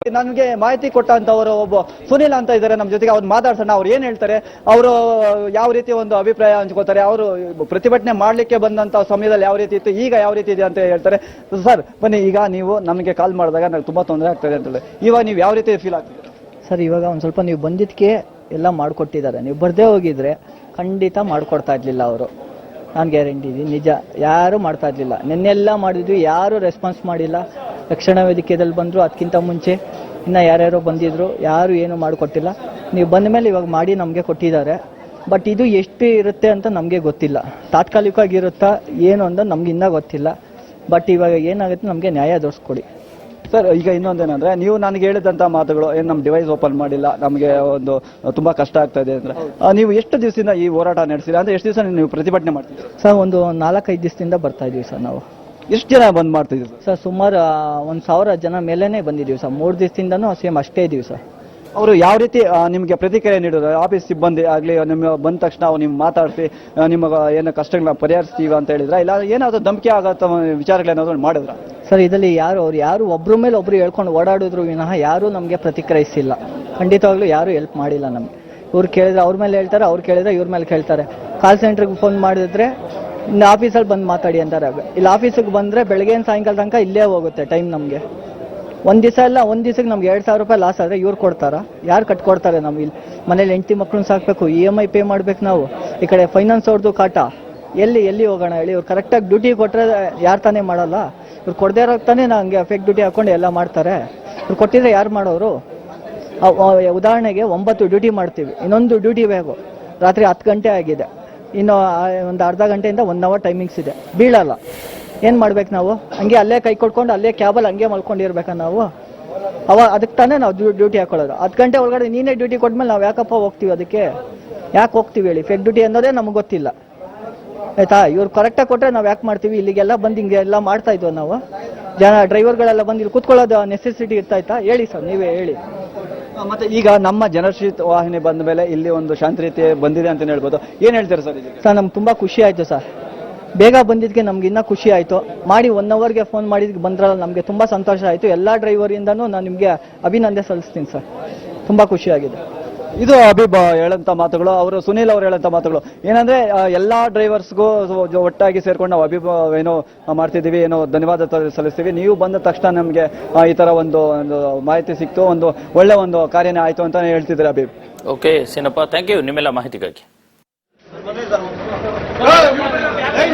ನನಗೆ ಮಾಹಿತಿ ಕೊಟ್ಟಂತವರು ಒಬ್ಬ ಸುನಿಲ್ ಅಂತ ಇದ್ದಾರೆ ನಮ್ಮ ಜೊತೆಗೆ. ಅವ್ರು ಮಾತಾಡ್ಸೋಣ, ಅವ್ರು ಏನ್ ಹೇಳ್ತಾರೆ, ಅವರು ಯಾವ ರೀತಿ ಒಂದು ಅಭಿಪ್ರಾಯ ಹಂಚ್ಕೋತಾರೆ, ಅವರು ಪ್ರತಿಭಟನೆ ಮಾಡ್ಲಿಕ್ಕೆ ಬಂದಂತ ಸಮಯದಲ್ಲಿ ಯಾವ ರೀತಿ ಇತ್ತು, ಈಗ ಯಾವ ರೀತಿ ಇದೆ ಅಂತ ಹೇಳ್ತಾರೆ. ಸರ್ ಬನ್ನಿ, ಈಗ ನೀವು ನಮಗೆ ಕಾಲ್ ಮಾಡಿದಾಗ ನನಗೆ ತುಂಬಾ ತೊಂದರೆ ಆಗ್ತದೆ ಅಂತ ಹೇಳಿ, ಇವಾಗ ನೀವು ಯಾವ ರೀತಿ ಫೀಲ್ ಆಗ್ತದೆ ಸರ್? ಇವಾಗ ಒಂದು ಸ್ವಲ್ಪ ನೀವು ಬಂದಿದ್ದಕ್ಕೆ ಎಲ್ಲ ಮಾಡಿಕೊಟ್ಟಿದ್ದಾರೆ. ನೀವು ಬರ್ದೇ ಹೋಗಿದ್ರೆ ಖಂಡಿತ ಮಾಡಿಕೊಡ್ತಾ ಇರಲಿಲ್ಲ ಅವರು. ನಾನು ಗ್ಯಾರಂಟಿ ಇದ್ದೀನಿ, ನಿಜ. ಯಾರು ಮಾಡ್ತಾ ಇರಲಿಲ್ಲ. ನಿನ್ನೆಲ್ಲ ಮಾಡಿದ್ವಿ, ಯಾರು ರೆಸ್ಪಾನ್ಸ್ ಮಾಡಿಲ್ಲ. ರಕ್ಷಣಾ ವೇದಿಕೆಯಲ್ಲಿ ಬಂದರು, ಅದಕ್ಕಿಂತ ಮುಂಚೆ ಇನ್ನು ಯಾರ್ಯಾರೋ ಬಂದಿದ್ರು, ಯಾರು ಏನು ಮಾಡಿಕೊಟ್ಟಿಲ್ಲ. ನೀವು ಬಂದ ಮೇಲೆ ಇವಾಗ ಮಾಡಿ ನಮಗೆ ಕೊಟ್ಟಿದ್ದಾರೆ. ಬಟ್ ಇದು ಎಷ್ಟು ಇರುತ್ತೆ ಅಂತ ನಮಗೆ ಗೊತ್ತಿಲ್ಲ. ತಾತ್ಕಾಲಿಕವಾಗಿರುತ್ತಾ ಏನು ಅಂತ ನಮ್ಗೆ ಇನ್ನೂ ಗೊತ್ತಿಲ್ಲ. ಬಟ್ ಇವಾಗ ಏನಾಗುತ್ತೆ, ನಮಗೆ ನ್ಯಾಯ ದೊರಕಿಸ್ಕೊಡಿ ಸರ್. ಈಗ ಇನ್ನೊಂದೇನಂದ್ರೆ, ನೀವು ನನಗೆ ಹೇಳಿದಂತ ಮಾತುಗಳು, ಏನು ನಮ್ಮ ಡಿವೈಸ್ ಓಪನ್ ಮಾಡಿಲ್ಲ, ನಮಗೆ ಒಂದು ತುಂಬಾ ಕಷ್ಟ ಆಗ್ತಾ ಇದೆ ಅಂದ್ರೆ, ನೀವು ಎಷ್ಟು ದಿವಸದಿಂದ ಈ ಹೋರಾಟ ನಡೆಸಿಲ್ಲ ಅಂದ್ರೆ, ಎಷ್ಟು ದಿವಸ ನೀವು ಪ್ರತಿಭಟನೆ ಮಾಡ್ತೀರಿ ಸರ್? ಒಂದು 4-5 ದಿವಸದಿಂದ ಬರ್ತಾ ಇದೀವಿ ಸರ್. ನಾವು ಎಷ್ಟು ಜನ ಬಂದ್ ಮಾಡ್ತಿದ್ದೀವಿ ಸರ್? ಸುಮಾರು 1000 ಜನ ಮೇಲೇನೆ ಬಂದಿದ್ದೀವಿ ಸರ್. 3 ದಿವಸದಿಂದನೂ ಸೇಮ್ ಅಷ್ಟೇ ಇದೀವಿ ಸರ್. ಅವರು ಯಾವ ರೀತಿ ನಿಮಗೆ ಪ್ರತಿಕ್ರಿಯೆ ನೀಡೋದು? ಆಫೀಸ್ ಸಿಬ್ಬಂದಿ ಆಗಲಿ, ನಿಮ್ಮ ಬಂದ ತಕ್ಷಣ ನೀವು ಮಾತಾಡಿಸಿ ನಿಮಗೆ ಏನು ಕಷ್ಟಗಳನ್ನ ಪರಿಹರಿಸ್ತೀವಿ ಅಂತ ಹೇಳಿದ್ರ, ಇಲ್ಲ ಏನಾದರೂ ಧಮಕಿ ಆಗತ್ತ ವಿಚಾರಗಳೇನಾದ್ರು ಮಾಡಿದ್ರ? ಸರ್, ಇದರಲ್ಲಿ ಯಾರು ಒಬ್ಬರ ಮೇಲೆ ಒಬ್ರು ಹೇಳ್ಕೊಂಡು ಓಡಾಡಿದ್ರು ವಿನಃ ಯಾರೂ ನಮಗೆ ಪ್ರತಿಕ್ರಿಯಿಸಿಲ್ಲ. ಖಂಡಿತವಾಗ್ಲೂ ಯಾರೂ ಹೆಲ್ಪ್ ಮಾಡಿಲ್ಲ ನಮಗೆ. ಇವ್ರು ಕೇಳಿದ್ರೆ ಅವ್ರ ಮೇಲೆ ಹೇಳ್ತಾರೆ, ಅವ್ರು ಕೇಳಿದ್ರೆ ಇವ್ರ ಮೇಲೆ ಕೇಳ್ತಾರೆ. ಕಾಲ್ ಸೆಂಟ್ರಿಗೆ ಫೋನ್ ಮಾಡಿದ್ರೆ ಇನ್ನು ಆಫೀಸಲ್ಲಿ ಬಂದು ಮಾತಾಡಿ ಅಂತಾರೆ. ಇಲ್ಲಿ ಆಫೀಸಿಗೆ ಬಂದರೆ ಬೆಳಗ್ಗೆ ಸಾಯಂಕಾಲ ತನಕ ಇಲ್ಲೇ ಹೋಗುತ್ತೆ ಟೈಮ್ ನಮಗೆ. ಒಂದು ದಿವಸ ಇಲ್ಲ, ಒಂದು ದಿವಸಕ್ಕೆ ನಮ್ಗೆ 2000 ರೂಪಾಯಿ ಲಾಸ್ ಆದರೆ ಇವ್ರು ಕೊಡ್ತಾರಾ? ಯಾರು ಕಟ್ಕೊಡ್ತಾರೆ? ನಮ್ಗೆ ಇಲ್ಲಿ ಮನೇಲಿ ಹೆಂಡತಿ ಮಕ್ಕಳನ್ನ ಸಾಕಬೇಕು, EMI ಪೇ ಮಾಡ್ಬೇಕು ನಾವು. ಈ ಕಡೆ ಫೈನಾನ್ಸ್ ಅವ್ರದ್ದು ಕಾಟ. ಎಲ್ಲಿ ಹೋಗೋಣ ಹೇಳಿ? ಇವ್ರು ಕರೆಕ್ಟಾಗಿ ಡ್ಯೂಟಿ ಕೊಟ್ಟರೆ ಯಾರು ತಾನೇ ಮಾಡಲ್ಲ? ಇವ್ರು ಕೊಡದೇ ಇರೋಕೆ ತಾನೇ ಹಂಗೆ ಫೇಕ್ ಡ್ಯೂಟಿ ಹಾಕೊಂಡು ಎಲ್ಲ ಮಾಡ್ತಾರೆ. ಇವ್ರು ಕೊಟ್ಟಿದ್ರೆ ಯಾರು ಮಾಡೋರು? ಉದಾಹರಣೆಗೆ 9 ಡ್ಯೂಟಿ ಮಾಡ್ತೀವಿ, ಇನ್ನೊಂದು ಡ್ಯೂಟಿ ಬೇಕು. ರಾತ್ರಿ 10 ಗಂಟೆ ಆಗಿದೆ, ಇನ್ನು ಒಂದು ಅರ್ಧ ಗಂಟೆಯಿಂದ 1 ಅವರ್ ಟೈಮಿಂಗ್ಸ್ ಇದೆ. ಬೀಳಲ್ಲ, ಏನು ಮಾಡ್ಬೇಕು ನಾವು? ಹಂಗೆ ಅಲ್ಲೇ ಕೈ ಕೊಟ್ಕೊಂಡು ಅಲ್ಲೇ ಕ್ಯಾಬಲ್ಲಿ ಹಂಗೆ ಮಲ್ಕೊಂಡಿರ್ಬೇಕಾ ನಾವು? ಅದಕ್ಕೆ ತಾನೇ ನಾವು ಡ್ಯೂಟಿ ಹಾಕೊಳ್ಳೋದು. 10 ಗಂಟೆ ಒಳಗಡೆ ನೀನೇ ಡ್ಯೂಟಿ ಕೊಟ್ಮೇಲೆ ನಾವು ಯಾಕಪ್ಪ ಹೋಗ್ತೀವಿ? ಅದಕ್ಕೆ ಯಾಕೆ ಹೋಗ್ತೀವಿ ಹೇಳಿ? ಫೇಕ್ ಡ್ಯೂಟಿ ಅನ್ನೋದೇ ನಮಗೆ ಗೊತ್ತಿಲ್ಲ, ಆಯ್ತಾ? ಇವ್ರು ಕರೆಕ್ಟಾಗಿ ಕೊಟ್ಟರೆ ನಾವು ಯಾಕೆ ಮಾಡ್ತೀವಿ? ಇಲ್ಲಿಗೆಲ್ಲ ಬಂದು ಹಿಂಗೆಲ್ಲ ಮಾಡ್ತಾ ಇದ್ವು ನಾವು. ಡ್ರೈವರ್ಗಳೆಲ್ಲ ಬಂದು ಇಲ್ಲಿ ಕೂತ್ಕೊಳ್ಳೋದು ನೆಸೆಸಿಟಿ ಇರ್ತಾಯ್ತಾ? ಹೇಳಿ ಸರ್, ನೀವೇ ಹೇಳಿ. ಮತ್ತೆ ಈಗ ನಮ್ಮ ಜನಶ್ರೀ ವಾಹಿನಿ ಬಂದ ಮೇಲೆ ಇಲ್ಲಿ ಒಂದು ಶಾಂತಿ ರೀತಿ ಬಂದಿದೆ ಅಂತ ಹೇಳ್ಬೋದು. ಏನ್ ಹೇಳ್ತಾರೆ ಸರ್? ಸರ್, ನಮ್ಗೆ ತುಂಬಾ ಖುಷಿ ಆಯ್ತು ಸರ್. ಬೇಗ ಬಂದಿದ್ದಕ್ಕೆ ನಮ್ಗೆ ಇನ್ನೂ ಖುಷಿ ಆಯಿತು. ಮಾಡಿ 1 ಅವರ್ಗೆ ಫೋನ್ ಮಾಡಿದ್ದಕ್ಕೆ ಬಂದ್ರಲ್ಲ, ನಮಗೆ ತುಂಬ ಸಂತೋಷ ಆಯಿತು. ಎಲ್ಲ ಡ್ರೈವರಿಂದನೂ ನಾನು ನಿಮಗೆ ಅಭಿನಂದನೆ ಸಲ್ಲಿಸ್ತೀನಿ ಸರ್. ತುಂಬ ಖುಷಿಯಾಗಿದೆ. ಇದು ಅಭಿಬ್ ಹೇಳಂತ ಮಾತುಗಳು. ಅವರು ಸುನೀಲ್ ಅವರು ಹೇಳಂತ ಮಾತುಗಳು ಏನಂದ್ರೆ, ಎಲ್ಲಾ ಡ್ರೈವರ್ಸ್ಗೂ ಒಟ್ಟಾಗಿ ಸೇರ್ಕೊಂಡು ನಾವು ಅಭಿಬ್ ಏನೋ ಮಾಡ್ತಿದ್ದೀವಿ, ಏನೋ ಧನ್ಯವಾದ ಸಲ್ಲಿಸ್ತೀವಿ. ನೀವು ಬಂದ ತಕ್ಷಣ ನಮಗೆ ಈ ತರ ಒಂದು ಮಾಹಿತಿ ಸಿಕ್ತು, ಒಂದು ಒಳ್ಳೆ ಒಂದು ಕಾರ್ಯನೇ ಆಯ್ತು ಅಂತ ಹೇಳ್ತಿದ್ದಾರೆ ಅಭಿಬ್. ಓಕೆ ಸೀನಪ್ಪ, ಥ್ಯಾಂಕ್ ಯು ನಿಮ್ಮೆಲ್ಲ ಮಾಹಿತಿಗಾಗಿ. Hey,